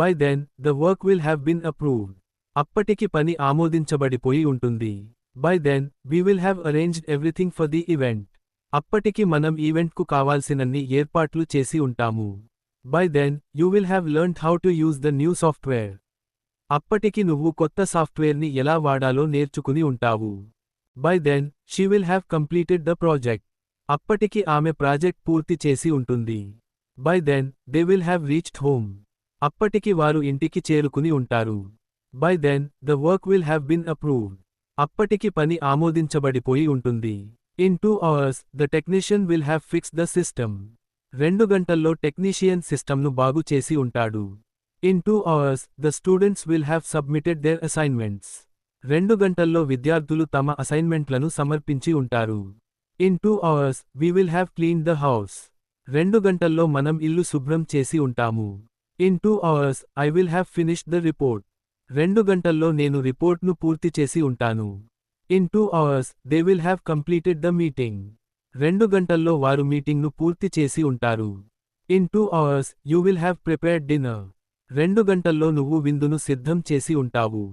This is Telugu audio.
By then, the work will have been approved. అప్పటికి పని ఆమోదించబడిపోయి ఉంటుంది. By then, we will have arranged everything for the event. అప్పటికి మనం ఈవెంట్కు కావాల్సినన్ని ఏర్పాట్లు చేసి ఉంటాము. By then, you will have learned how to use the new software. అప్పటికి నువ్వు కొత్త సాఫ్ట్వేర్ని ఎలా వాడాలో నేర్చుకుని ఉంటావు. By then, she will have completed the project. అప్పటికి ఆమె ప్రాజెక్ట్ పూర్తి చేసి ఉంటుంది. By then, they will have reached home. అప్పటికి వారు ఇంటికి చేరుకుని ఉంటారు. By then, the work will have been approved. అప్పటికి పని ఆమోదించబడిపోయి ఉంటుంది. In 2 hours, the technician will have fixed the system. 2 గంటల్లో టెక్నీషియన్ సిస్టమ్ను బాగు చేసి ఉంటాడు. In 2 hours, the students will have submitted their assignments. 2 గంటల్లో విద్యార్థులు తమ అసైన్మెంట్లను సమర్పించి ఉంటారు. In 2 hours, we will have cleaned the house. 2 గంటల్లో మనం ఇల్లు శుభ్రం చేసి ఉంటాము. In 2 hours, I will have finished the report. 2 గంటల్లో నేను రిపోర్ట్ను పూర్తి చేసి ఉంటాను. In 2 hours, they will have completed the meeting. 2 గంటల్లో వారు మీటింగ్ను పూర్తి చేసి ఉంటారు. In 2 hours, you will have prepared dinner. 2 గంటల్లో నువ్వు విందును సిద్ధం చేసి ఉంటావు.